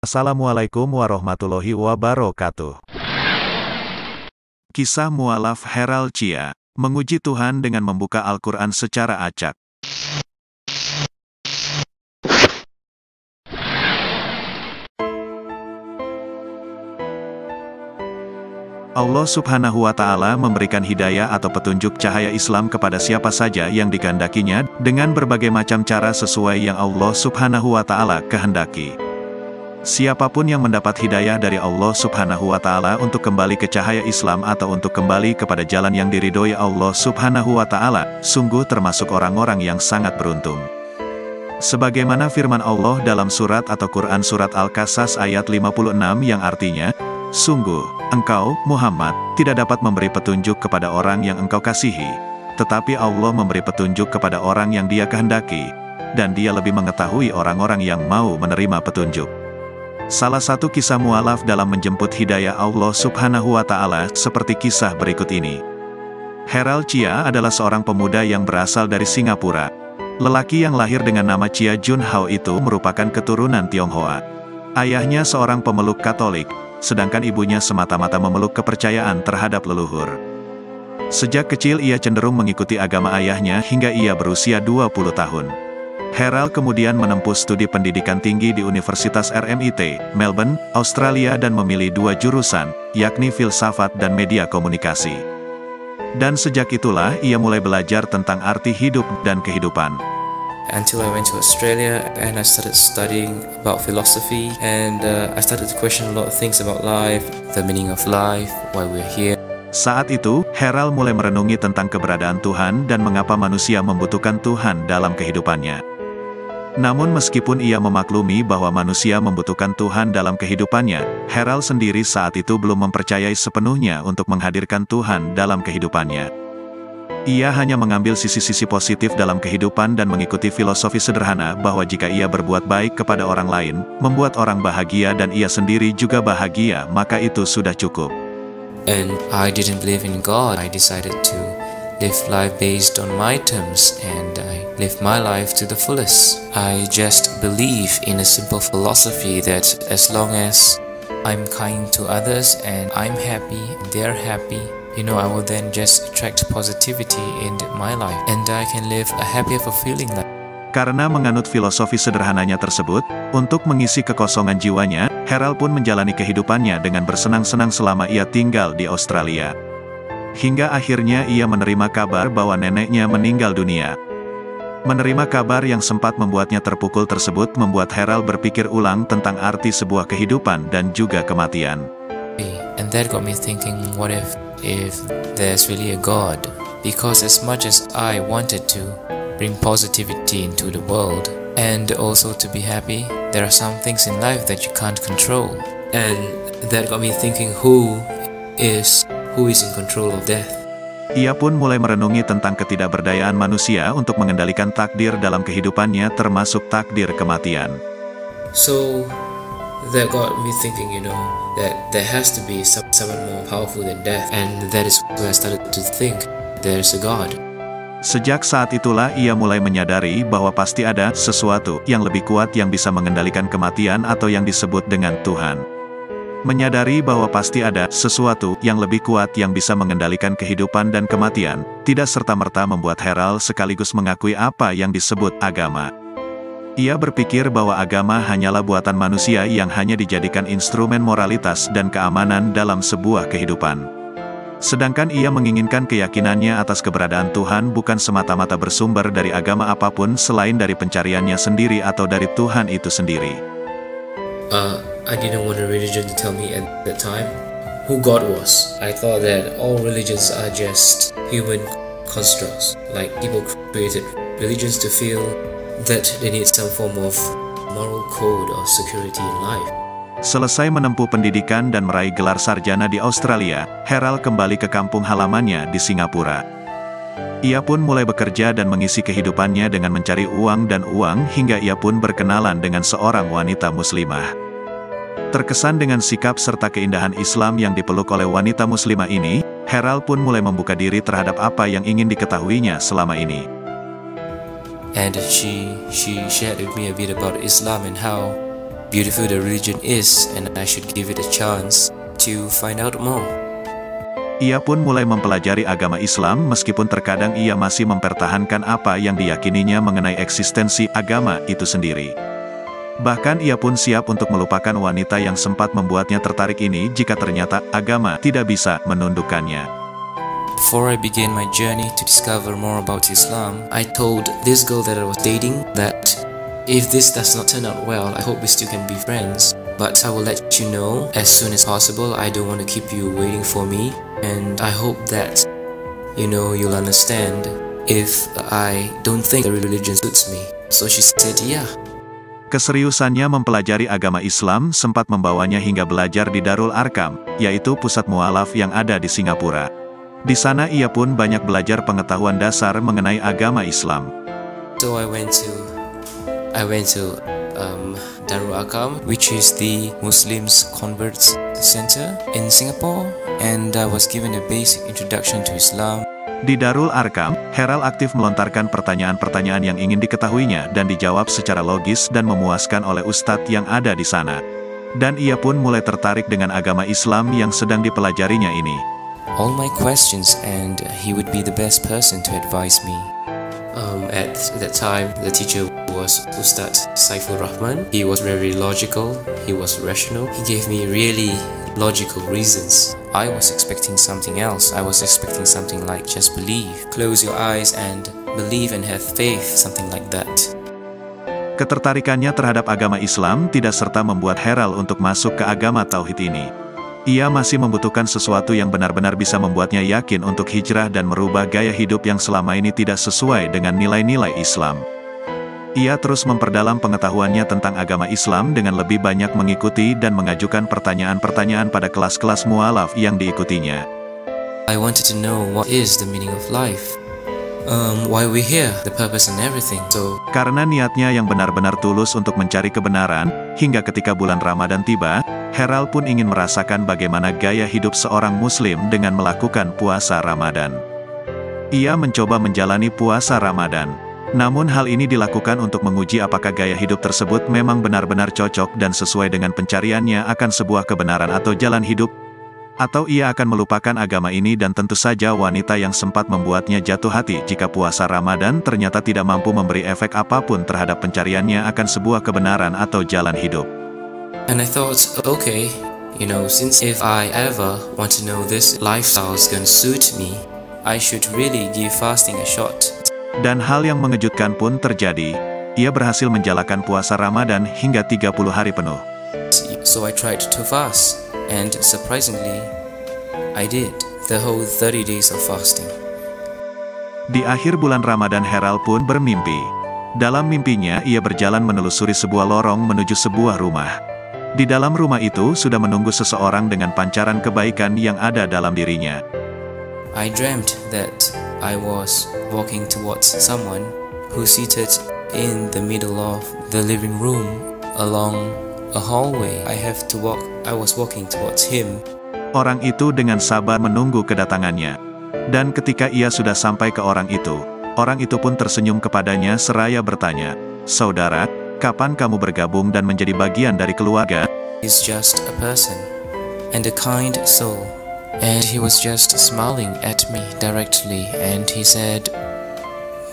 Assalamualaikum warahmatullahi wabarakatuh. Kisah mualaf Heral Chia, menguji Tuhan dengan membuka Al-Quran secara acak. Allah Subhanahu wa Ta'ala memberikan hidayah atau petunjuk cahaya Islam kepada siapa saja yang dikehendakinya, dengan berbagai macam cara sesuai yang Allah Subhanahu wa Ta'ala kehendaki. Siapapun yang mendapat hidayah dari Allah Subhanahu wa Ta'ala untuk kembali ke cahaya Islam atau untuk kembali kepada jalan yang diridhoi Allah Subhanahu wa Ta'ala, sungguh termasuk orang-orang yang sangat beruntung. Sebagaimana firman Allah dalam surat atau Quran surat Al-Qasas ayat 56 yang artinya, sungguh, engkau, Muhammad, tidak dapat memberi petunjuk kepada orang yang engkau kasihi, tetapi Allah memberi petunjuk kepada orang yang Dia kehendaki, dan Dia lebih mengetahui orang-orang yang mau menerima petunjuk. Salah satu kisah mualaf dalam menjemput hidayah Allah Subhanahu wa Ta'ala seperti kisah berikut ini. Heral Chia adalah seorang pemuda yang berasal dari Singapura. Lelaki yang lahir dengan nama Chia Jun Hao itu merupakan keturunan Tionghoa. Ayahnya seorang pemeluk Katolik, sedangkan ibunya semata-mata memeluk kepercayaan terhadap leluhur. Sejak kecil ia cenderung mengikuti agama ayahnya hingga ia berusia 20 tahun. Heral kemudian menempuh studi pendidikan tinggi di Universitas RMIT, Melbourne, Australia dan memilih 2 jurusan, yakni filsafat dan media komunikasi. Dan sejak itulah ia mulai belajar tentang arti hidup dan kehidupan. Until I went to Australia and I started studying about philosophy and I started to question a lot of things about life, the meaning of life, why we're here. Saat itu, Heral mulai merenungi tentang keberadaan Tuhan dan mengapa manusia membutuhkan Tuhan dalam kehidupannya. Namun meskipun ia memaklumi bahwa manusia membutuhkan Tuhan dalam kehidupannya, Heral sendiri saat itu belum mempercayai sepenuhnya untuk menghadirkan Tuhan dalam kehidupannya. Ia hanya mengambil sisi-sisi positif dalam kehidupan dan mengikuti filosofi sederhana bahwa jika ia berbuat baik kepada orang lain, membuat orang bahagia dan ia sendiri juga bahagia, maka itu sudah cukup. And I didn't believe in God. I decided to live life based on my terms and I live my life to the fullest. I just believe in a simple philosophy that as long as I'm kind to others and I'm happy, they're happy, I will then just attract positivity in my life and I can live a happy, fulfilling life. Karena menganut filosofi sederhananya tersebut, untuk mengisi kekosongan jiwanya, Heral pun menjalani kehidupannya dengan bersenang-senang selama ia tinggal di Australia. Hingga akhirnya ia menerima kabar bahwa neneknya meninggal dunia. Menerima kabar yang sempat membuatnya terpukul tersebut membuat Heral berpikir ulang tentang arti sebuah kehidupan dan juga kematian. And that got me thinking, what if there's really a God? Because as much as I wanted to bring positivity into the world and also to be happy, there are some things in life that you can't control. And that got me thinking, who is in control of death? Ia pun mulai merenungi tentang ketidakberdayaan manusia untuk mengendalikan takdir dalam kehidupannya termasuk takdir kematian. So that got me thinking, that there has to be someone more powerful than death. And that is where I started to think there's a God. Sejak saat itulah ia mulai menyadari bahwa pasti ada sesuatu yang lebih kuat yang bisa mengendalikan kematian atau yang disebut dengan Tuhan. Menyadari bahwa pasti ada sesuatu yang lebih kuat yang bisa mengendalikan kehidupan dan kematian, tidak serta-merta membuat Heral sekaligus mengakui apa yang disebut agama. Ia berpikir bahwa agama hanyalah buatan manusia yang hanya dijadikan instrumen moralitas dan keamanan dalam sebuah kehidupan. Sedangkan ia menginginkan keyakinannya atas keberadaan Tuhan bukan semata-mata bersumber dari agama apapun selain dari pencariannya sendiri atau dari Tuhan itu sendiri. I didn't want a religion to tell me at that time who God was. I thought that all religions are just human constructs. Like people created religions to feel that they need some form of moral code or security in life. Selesai menempuh pendidikan dan meraih gelar sarjana di Australia, Heral kembali ke kampung halamannya di Singapura. Ia pun mulai bekerja dan mengisi kehidupannya dengan mencari uang hingga ia pun berkenalan dengan seorang wanita muslimah. Terkesan dengan sikap serta keindahan Islam yang dipeluk oleh wanita muslimah ini, Heral pun mulai membuka diri terhadap apa yang ingin diketahuinya selama ini. And she shared with me a bit about Islam and how beautiful the religion is, and I should give it a chance to find out more. Ia pun mulai mempelajari agama Islam meskipun terkadang ia masih mempertahankan apa yang diyakininya mengenai eksistensi agama itu sendiri. Bahkan ia pun siap untuk melupakan wanita yang sempat membuatnya tertarik ini jika ternyata agama tidak bisa menundukkannya. Before I began my journey to discover more about Islam, I told this girl that I was dating that if this does not turn out well, I hope we still can be friends. But I will let you know as soon as possible. I don't want to keep you waiting for me. And I hope that, you'll understand if I don't think the religion suits me. So she said, yeah. Keseriusannya mempelajari agama Islam sempat membawanya hingga belajar di Darul Arkam, yaitu pusat mualaf yang ada di Singapura. Di sana ia pun banyak belajar pengetahuan dasar mengenai agama Islam. So I went to Darul Arkam, which is the Muslims Converts Center in Singapore, and I was given a basic introduction to Islam. Di Darul Arkam, Herald aktif melontarkan pertanyaan-pertanyaan yang ingin diketahuinya dan dijawab secara logis dan memuaskan oleh ustadz yang ada di sana. Dan ia pun mulai tertarik dengan agama Islam yang sedang dipelajarinya ini. All my questions, and he would be the best person to advise me. At that time, the teacher was Ustaz Saiful Rahman. He was very logical, he was rational. He gave me really logical reasons. I was expecting something else. I was expecting something like just believe, close your eyes and believe and have faith, something like that. Ketertarikannya terhadap agama Islam tidak serta membuat Herald untuk masuk ke agama Tauhid ini. Ia masih membutuhkan sesuatu yang benar-benar bisa membuatnya yakin untuk hijrah dan merubah gaya hidup yang selama ini tidak sesuai dengan nilai-nilai Islam. Ia terus memperdalam pengetahuannya tentang agama Islam dengan lebih banyak mengikuti dan mengajukan pertanyaan-pertanyaan pada kelas-kelas mualaf yang diikutinya. I wanted to know what is the meaning of life. Why we here, the purpose and everything. So, karena niatnya yang benar-benar tulus untuk mencari kebenaran, hingga ketika bulan Ramadan tiba, Herald pun ingin merasakan bagaimana gaya hidup seorang Muslim dengan melakukan puasa Ramadan. Ia mencoba menjalani puasa Ramadan. Namun hal ini dilakukan untuk menguji apakah gaya hidup tersebut memang benar-benar cocok dan sesuai dengan pencariannya akan sebuah kebenaran atau jalan hidup, atau ia akan melupakan agama ini. Dan tentu saja wanita yang sempat membuatnya jatuh hati jika puasa Ramadan ternyata tidak mampu memberi efek apapun terhadap pencariannya akan sebuah kebenaran atau jalan hidup. And I thought, okay, since if I ever want to know this lifestyle is gonna suit me, I should really give fasting a shot. Dan hal yang mengejutkan pun terjadi. Ia berhasil menjalankan puasa Ramadan hingga 30 hari penuh. So I tried to fast, and surprisingly, I did the whole 30 days of fasting. Di akhir bulan Ramadan, Herald pun bermimpi. Dalam mimpinya, ia berjalan menelusuri sebuah lorong menuju sebuah rumah. Di dalam rumah itu sudah menunggu seseorang dengan pancaran kebaikan yang ada dalam dirinya. I dreamt that I was walking towards someone who seated in the middle of the living room along a hallway. I was walking towards him. Orang itu dengan sabar menunggu kedatangannya. Dan ketika ia sudah sampai ke orang itu pun tersenyum kepadanya seraya bertanya, "Saudara, kapan kamu bergabung dan menjadi bagian dari keluarga?" He's just a person and a kind soul, and he was just smiling at me directly, and he said,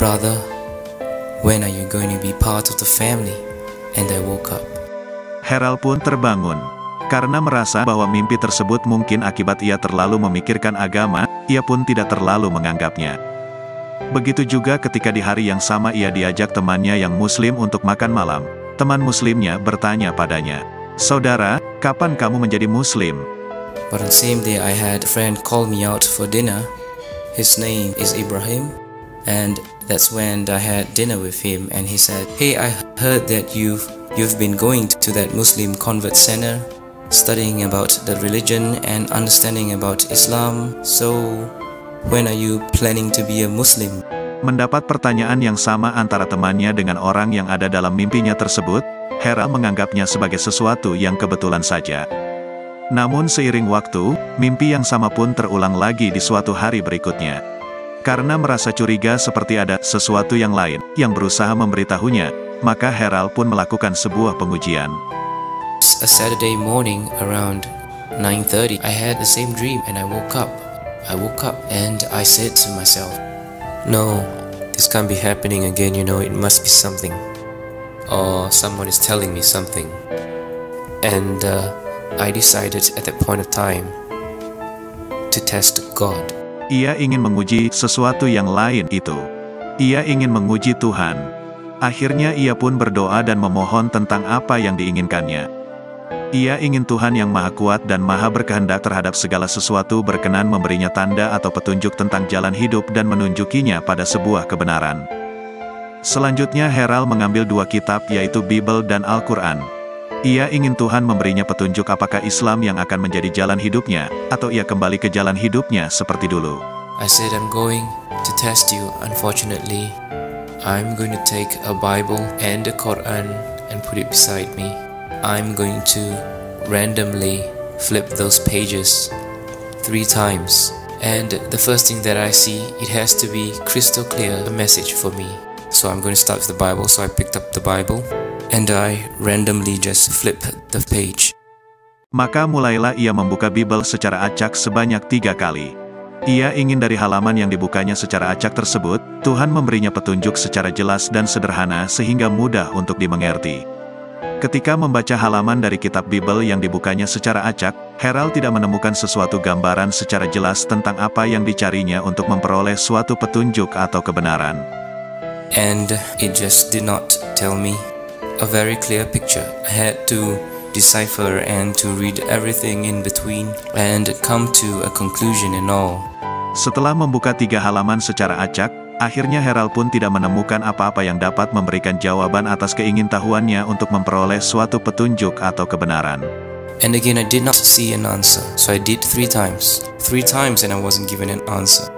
"Brother, when are you going to be part of the family?" And I woke up. Herald pun terbangun. Karena merasa bahwa mimpi tersebut mungkin akibat ia terlalu memikirkan agama, ia pun tidak terlalu menganggapnya. Begitu juga ketika di hari yang sama ia diajak temannya yang muslim untuk makan malam. Teman muslimnya bertanya padanya, "Saudara, kapan kamu menjadi muslim?" But on the same day I had a friend call me out for dinner. His name is Ibrahim, and that's when I had dinner with him, and he said, "Hey, I heard that you've been going to that Muslim convert center, studying about the religion and understanding about Islam. So, when are you planning to be a Muslim?" Mendapat pertanyaan yang sama antara temannya dengan orang yang ada dalam mimpinya tersebut, Herald menganggapnya sebagai sesuatu yang kebetulan saja. Namun seiring waktu, mimpi yang sama pun terulang lagi di suatu hari berikutnya. Karena merasa curiga seperti ada sesuatu yang lain yang berusaha memberitahunya, maka Herald pun melakukan sebuah pengujian. a Saturday morning around 9:30. I had the same dream and I woke up. And I said to myself, no, this can't be happening again, it must be something. Or someone is telling me something. And I decided at that point of time to test God. Ia ingin menguji sesuatu yang lain itu. Ia ingin menguji Tuhan. Akhirnya ia pun berdoa dan memohon tentang apa yang diinginkannya. Ia ingin Tuhan yang Maha Kuat dan Maha Berkehendak terhadap segala sesuatu berkenan memberinya tanda atau petunjuk tentang jalan hidup dan menunjukinya pada sebuah kebenaran. Selanjutnya Haral mengambil dua kitab yaitu Bible dan Al-Quran. Ia ingin Tuhan memberinya petunjuk apakah Islam yang akan menjadi jalan hidupnya, atau ia kembali ke jalan hidupnya seperti dulu. I said, I'm going to test you. Unfortunately, I'm going to take a Bible and a Quran and put it beside me. I'm going to randomly flip those pages 3 times. And the first thing that I see, it has to be crystal clear, a message for me. So I'm going to start with the Bible. So I picked up the Bible and I randomly just flip the page. Maka mulailah ia membuka Bible secara acak sebanyak 3 kali. Ia ingin dari halaman yang dibukanya secara acak tersebut, Tuhan memberinya petunjuk secara jelas dan sederhana sehingga mudah untuk dimengerti. Ketika membaca halaman dari kitab Bible yang dibukanya secara acak, Haral tidak menemukan sesuatu gambaran secara jelas tentang apa yang dicarinya untuk memperoleh suatu petunjuk atau kebenaran. And it just did not tell me a very clear picture. I had to decipher and to read everything in between and come to a conclusion and all. Setelah membuka 3 halaman secara acak, akhirnya Haral pun tidak menemukan apa-apa yang dapat memberikan jawaban atas keingintahuannya untuk memperoleh suatu petunjuk atau kebenaran. And again, I did not see an answer, so I did 3 times. 3 times and I wasn't given an answer.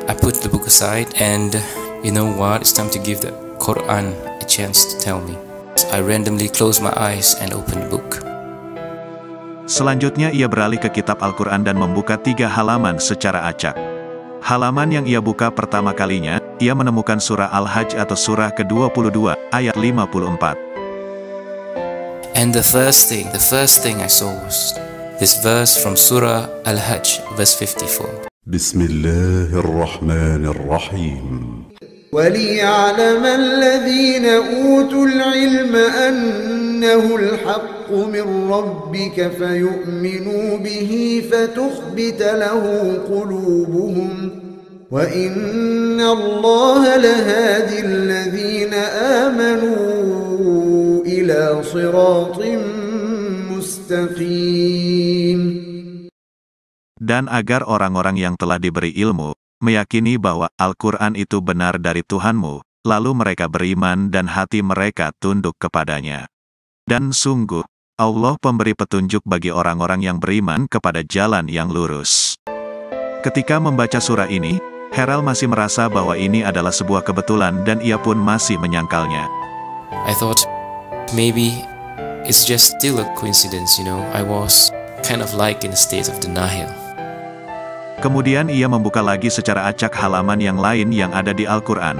I put the book aside and you know what, it's time to give the Quran a chance to tell me. I randomly closed my eyes and opened the book. Selanjutnya ia beralih ke kitab Al-Quran dan membuka 3 halaman secara acak. Halaman yang ia buka pertama kalinya, ia menemukan surah Al-Hajj atau surah ke-22, ayat 54. And the first thing I saw was this verse from surah Al-Hajj, verse 54. Bismillahirrahmanirrahim. وَلِيَعْلَمَ الَّذِينَ أُوتُوا الْعِلْمَ أَنَّهُ الْحَقُّ مِنْ رَبِّكَ فَيُؤْمِنُوا بِهِ فَتُخْبِتَ لَهُ قُلُوبُهُمْ وَإِنَّ اللَّهَ لَهَادِي الَّذِينَ آمَنُوا إِلَى صِرَاطٍ مُسْتَقِيمٍ. Dan agar orang-orang yang telah diberi ilmu meyakini bahwa Al-Quran itu benar dari Tuhanmu, lalu mereka beriman dan hati mereka tunduk kepadanya. Dan sungguh, Allah pemberi petunjuk bagi orang-orang yang beriman kepada jalan yang lurus. Ketika membaca surah ini, Haral masih merasa bahwa ini adalah sebuah kebetulan dan ia pun masih menyangkalnya. I thought maybe it's just still a coincidence, I was kind of like in a state of denial. Kemudian ia membuka lagi secara acak halaman yang lain yang ada di Al-Quran.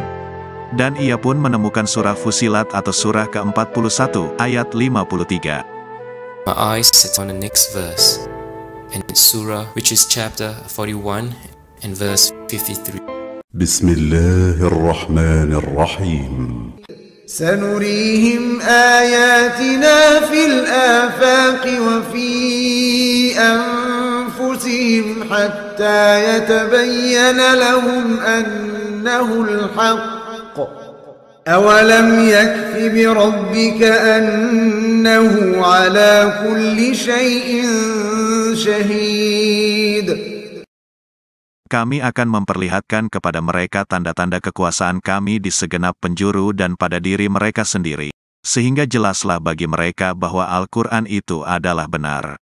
Dan ia pun menemukan surah Fusilat atau surah ke-41, ayat 53. My eyes set on the next verse, and it's surah which is chapter 41 and verse 53. Bismillahirrahmanirrahim. سنريهم آياتنا في الآفاق وفي أنفسهم حتى يتبين لهم أنه الحق أولم يكف بربك أنه على كل شيء شهيد. Kami akan memperlihatkan kepada mereka tanda-tanda kekuasaan kami di segenap penjuru dan pada diri mereka sendiri, sehingga jelaslah bagi mereka bahwa Al-Quran itu adalah benar.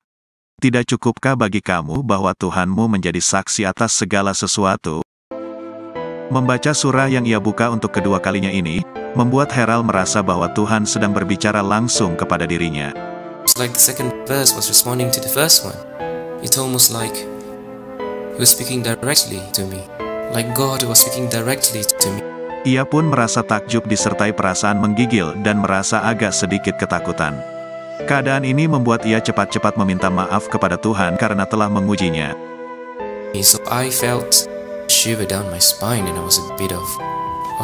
Tidak cukupkah bagi kamu bahwa Tuhanmu menjadi saksi atas segala sesuatu? Membaca surah yang ia buka untuk kedua kalinya ini, membuat Haral merasa bahwa Tuhan sedang berbicara langsung kepada dirinya. It's like the second verse was responding to the first one. It's almost like He was speaking directly to me, like God was speaking directly to me. Ia pun merasa takjub disertai perasaan menggigil dan merasa agak sedikit ketakutan. Keadaan ini membuat ia cepat-cepat meminta maaf kepada Tuhan karena telah mengujinya. So I felt a shiver down my spine, and I was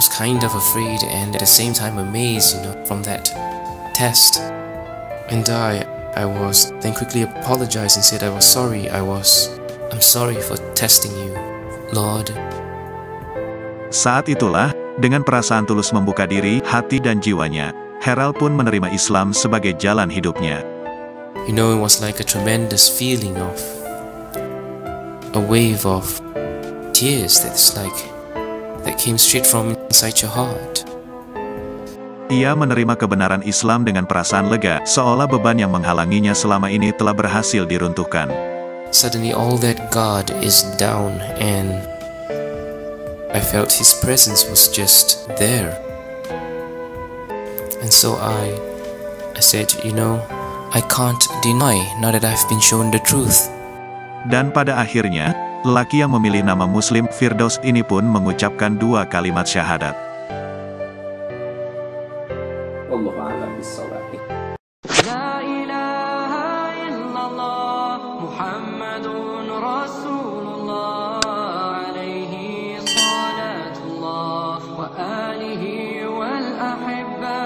kind of afraid and at the same time amazed, from that test. And I was then quickly apologized and said I was sorry. I'm sorry for testing you, Lord. Saat itulah, dengan perasaan tulus membuka diri, hati dan jiwanya, Harald pun menerima Islam sebagai jalan hidupnya. It was like a tremendous feeling of a wave of tears that came straight from inside your heart. Ia menerima kebenaran Islam dengan perasaan lega, seolah beban yang menghalanginya selama ini telah berhasil diruntuhkan. Suddenly all that God is down, and I felt His presence was just there. And so I said, I can't deny now that I've been shown the truth. Dan pada akhirnya, lelaki yang memilih nama Muslim, Firdaus ini pun mengucapkan 2 kalimat syahadat. Wallahu a'lam bissawab. La ilaha illallah Muhammadun Rasulullah alaihi salatullah wa alihi wal ahibba.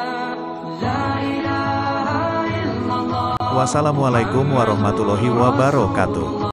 La ilaha illallah. Wassalamualaikum warahmatullahi wabarakatuh.